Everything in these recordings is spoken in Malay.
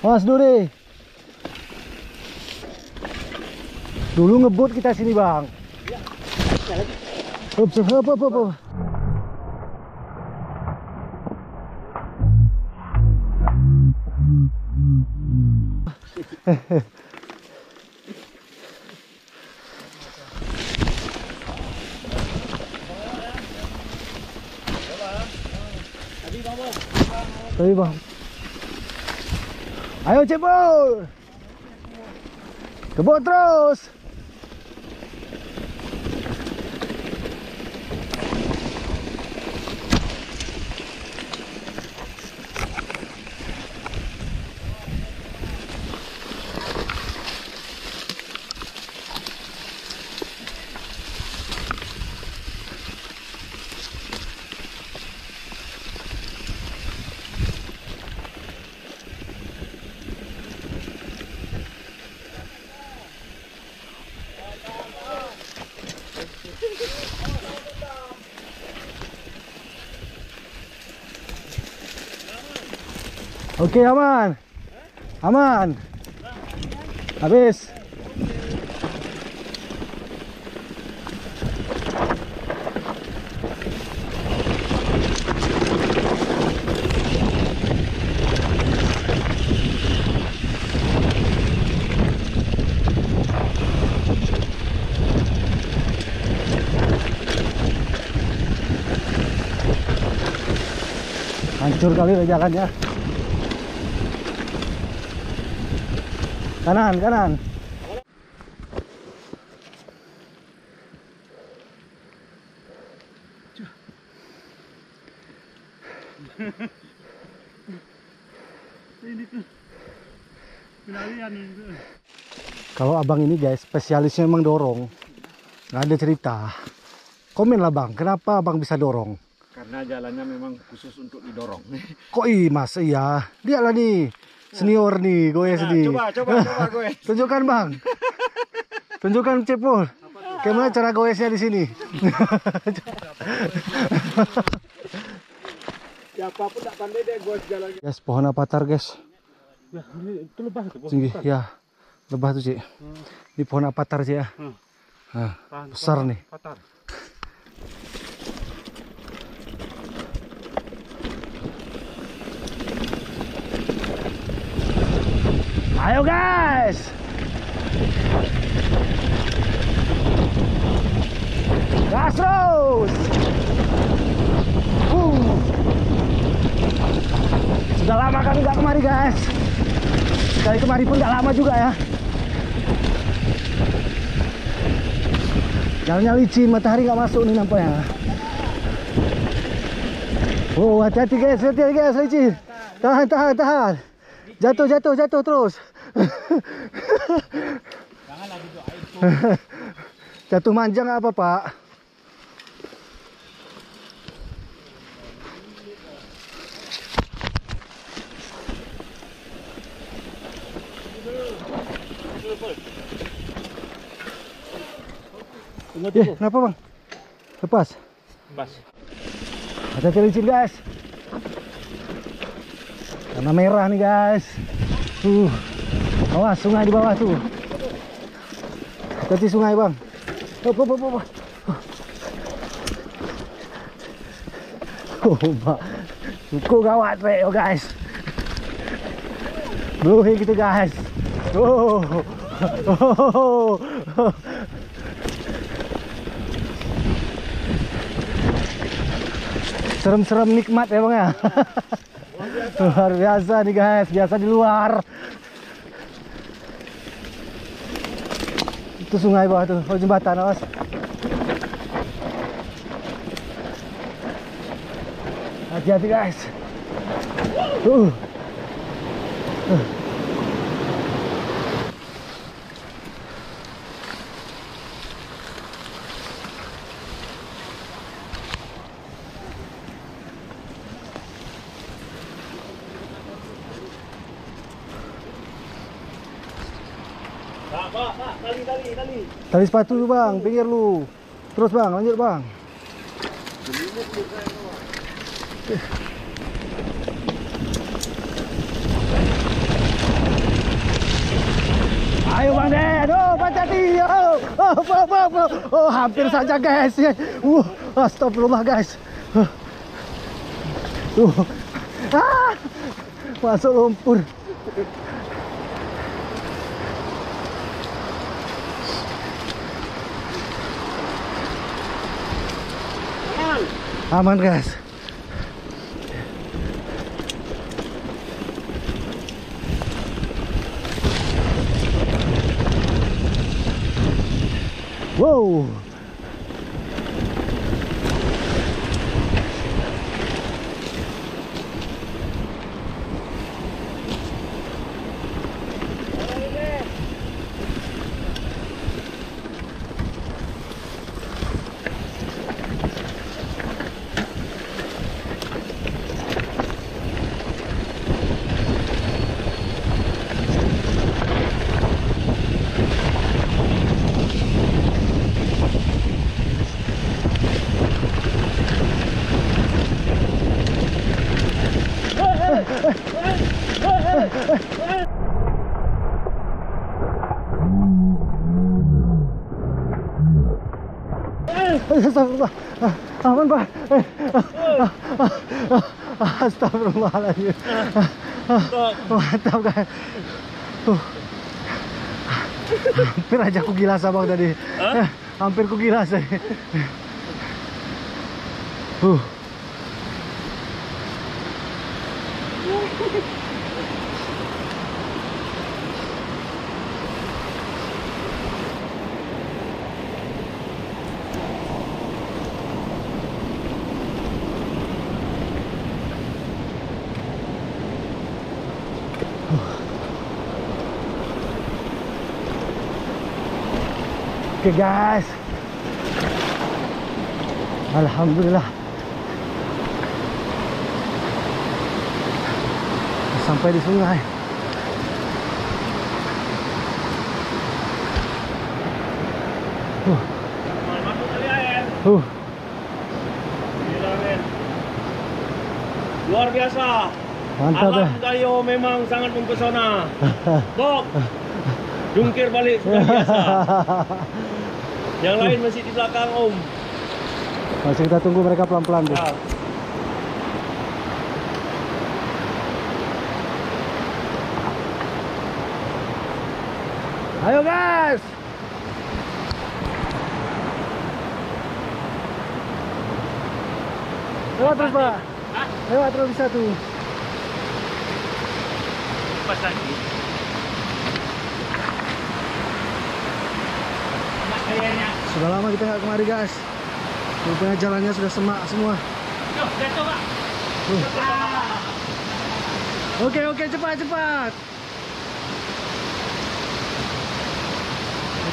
Mas Duri. Dulu ngebut kita sini, Bang. Iya. Hop. Tadi bang. Ayo cepol. Kebut terus. Oke, aman. Aman. Habis. Hancur kali jalannya. Kanan. Kalau abang ini guys, spesialisnya memang dorong. Nggak ada cerita. Komen lah bang, kenapa abang bisa dorong? Karena jalannya memang khusus untuk didorong. Kok mas, iya. Dia lah nih. Senior nih, goes nih. Coba goes. Tunjukkan bang. Tunjukkan Cepol. Gimana cara goesnya di sini? Siapapun tak pandai deh goes jalannya. Guys, pohon avatar guys. Ya, itu lebah tuh. Tinggi, ya. Lebah tuh Cik. Ini pohon avatar Cik ya. Nah, besar nih. Avatar. Ayo guys. Gas terus. Sudah lama kami nggak kemari guys. Sekali kemari pun nggak lama juga ya. Jalannya licin, matahari nggak masuk nih nampaknya. Oh, hati-hati guys, licin. Tahan. Jatuh terus. Jangan lagi doain tuh. Jatuh manja nggak apa Pak? Kenapa bang? Lepas. Hati-hati licin guys. Warna merah nih guys. Awas sungai di bawah tuh. Hati-hati sungai bang. Pak. Cukup gawat Reo guys. Bluhi gitu guys. Serem-serem nikmat ya bang ya. Luar biasa nih guys, biasa di luar. Itu sungai bawah tuh, oh jembatan awas. Hati-hati guys. Tali sepatu lu bang, pinggir lu. Terus bang, lanjut bang. Oh, hampir saja guys. Astagfirullah guys. Masuk lumpur. Aman guys. Wow. Astagfirullah. Aman, Pak. Astagfirullahaladzim. Mantap guys. Hampir aja aku gilas abang tadi. Hampir ku gilas tadi. Oke guys, alhamdulillah sampai di sungai. Luar biasa. Mantap ya. Alam Gayo memang sangat mempesona. Bok, jungkir balik sudah biasa. Yang lain masih di belakang Om. Masih kita tunggu mereka pelan-pelan deh. Ya. Ayo guys. Lewat terus Pak. Lewat terus bisa tuh. Pas lagi. Sudah lama kita nggak kemari guys. Rupanya jalannya sudah semak semua. Yuk, jatuh Pak. Oke, cepat.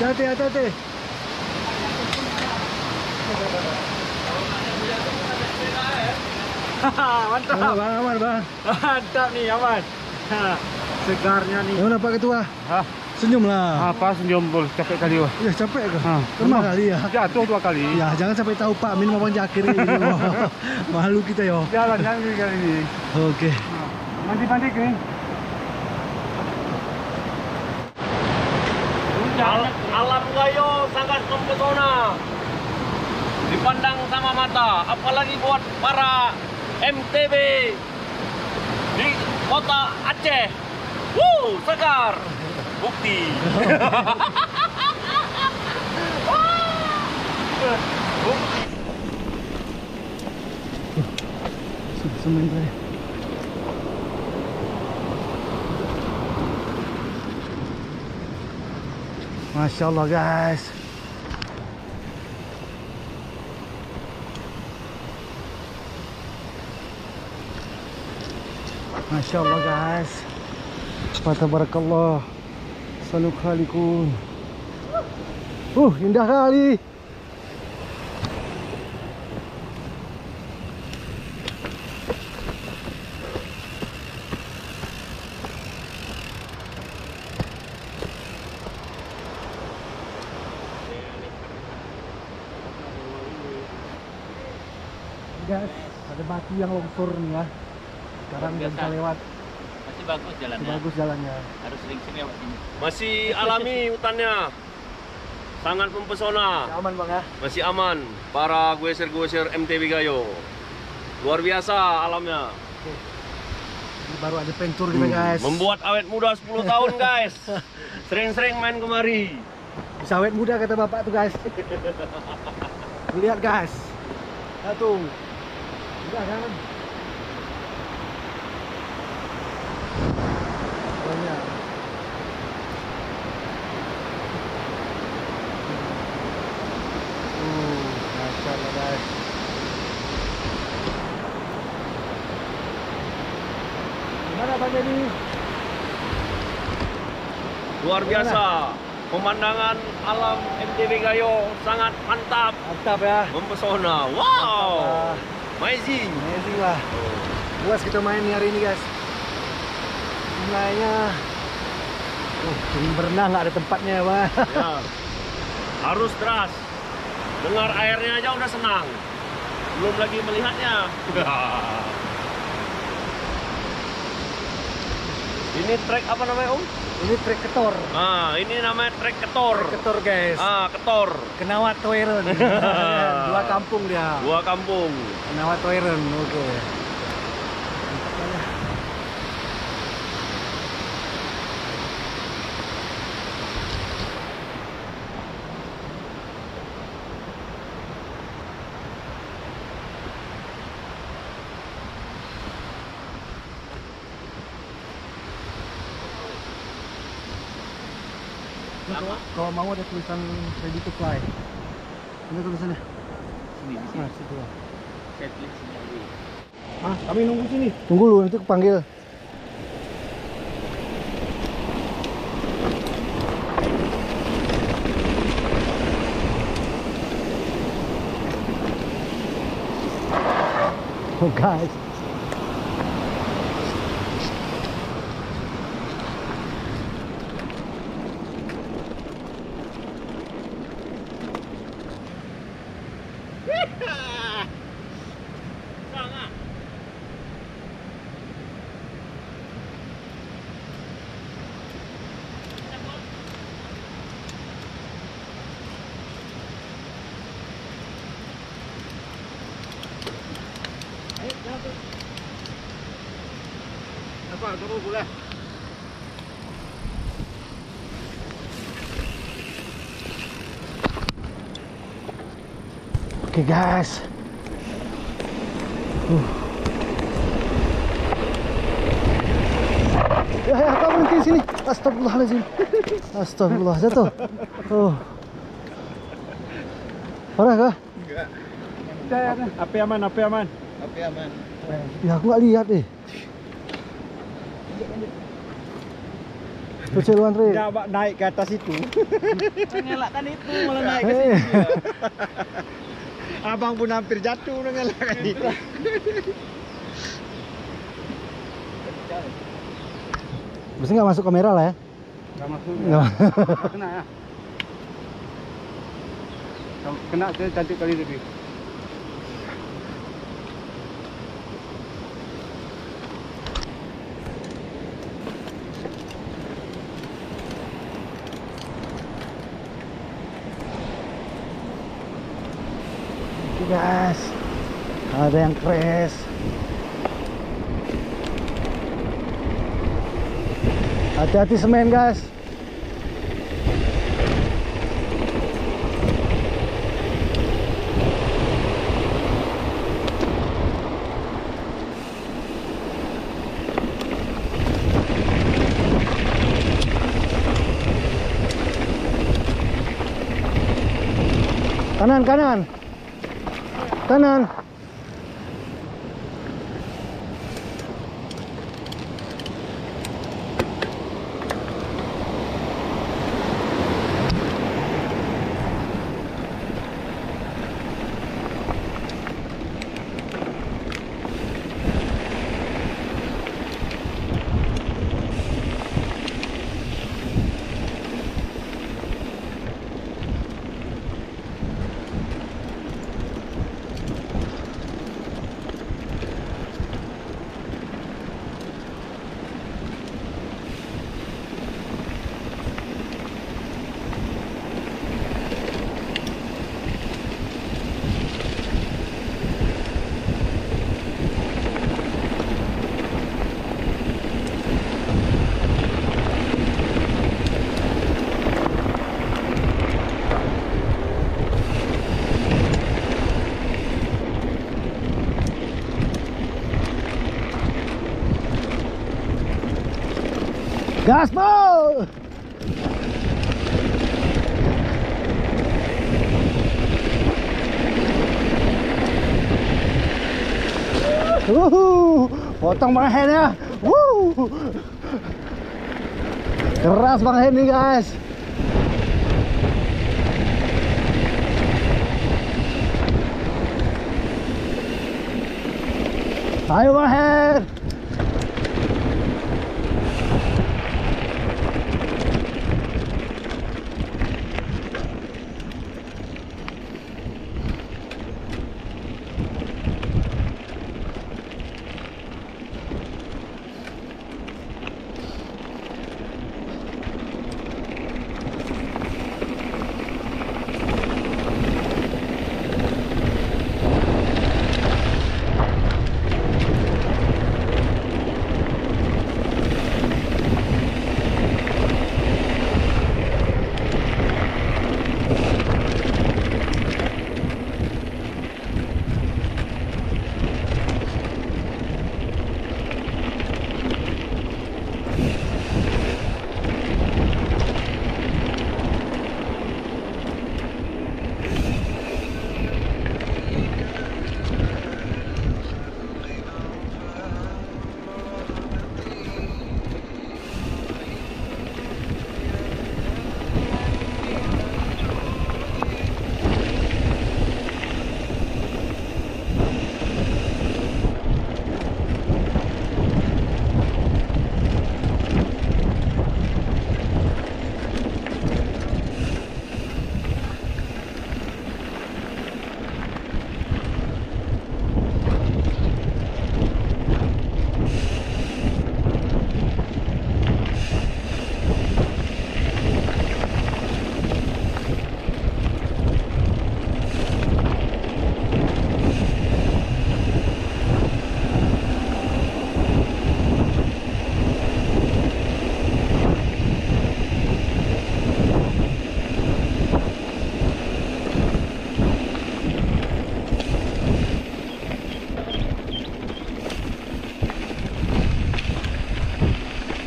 Hati-hati. Mantap. Bang, aman bang. Mantap nih, aman. Segarnya nih. Gimana Pak Ketua? Hah? Senyum lah. Apa senyum bol? Capek kali wah. Ya capek kan? Lemah kali ya. Jatuh 2 kali. Ya jangan sampai tahu Pak, minum abang Jakir ini. Malu kita yo. Jalan kali ini. Oke. Mandi kering. Alam Gayo sangat mempesona. Dipandang sama mata, apalagi buat para MTB di kota Aceh. Segar. Bukti. Semen saya. Masya Allah guys. Masya Allah guys. Tabarakallah. Saluk khalikum. Indah kali. Guys, ada batu yang longsor nih ya. Sekarang nggak bisa lewat. Masih bagus jalannya. Bagus jalannya. Harus sering-sering lewat sini. Masih alami hutannya. sangat mempesona. Aman bang ya. Masih aman para goeser-goeser MTB Gayo. Luar biasa alamnya. Ini baru ada pentur kita guys. Membuat awet muda 10 tahun guys. Sering-sering main kemari. Bisa awet muda kata bapak tuh guys. Lihat guys. Nah tuh. Udah kan. Banyak. Dahsyat lah guys. Gimana Bang Denny? Luar biasa. Pemandangan alam MTB Gayo sangat mantap. Mantap ya. Mempesona. Wow. Mantap. Amazing. Amazing lah. Puas kita main hari ini guys. Sungainya cuma berenang nggak ada tempatnya Bang. Ya. Harus deras. Dengar airnya aja udah senang. Belum lagi melihatnya. Ini trek apa namanya Om? Ini trek ketor. Nah, ini namanya trek ketor. Ketor guys. Ah, ketor. Kenawat Toiren. Dua kampung dia. Dua kampung. Kenawat Toiren. Oke. Kalau mau ada tulisan ready to fly. Ini tulisannya. Sini, di Nah, situ. Setlist sini. Ah, kami nunggu sini. Tunggu dulu, nanti panggil. Oh guys. Apa? Tunggu boleh. Oke guys. Ya, kamu berhenti sini. Astagfirullahaladzim. Astagfirullah, jatuh. Oh. Parah kah? Enggak. Api aman, api aman. Tapi aman. Ya aku nggak lihat deh. Kecil Andre. Ya, Pak, naik ke atas itu. Mengelakkan itu malah naik ke Hei. sini. Abang pun hampir jatuh mengelakkan itu. Mesti nggak masuk kamera lah ya? Enggak masuk. Nggak. Kena ya. Kena saya cantik kali tadi. Oke guys, ada yang crash. Hati-hati semen guys. Kanan, kanan. Kanan. Gas bro. Potong Bang Hen ya. Keras Bang Hen nih guys. Ayo Bang Hen.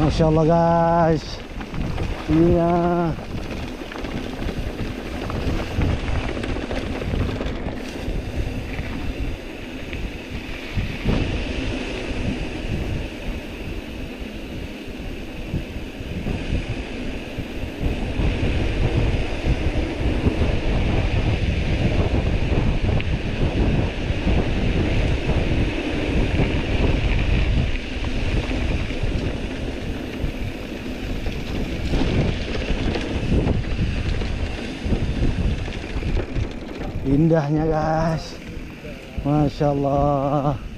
Masya Allah guys. Iya. Indahnya guys, Masya Allah.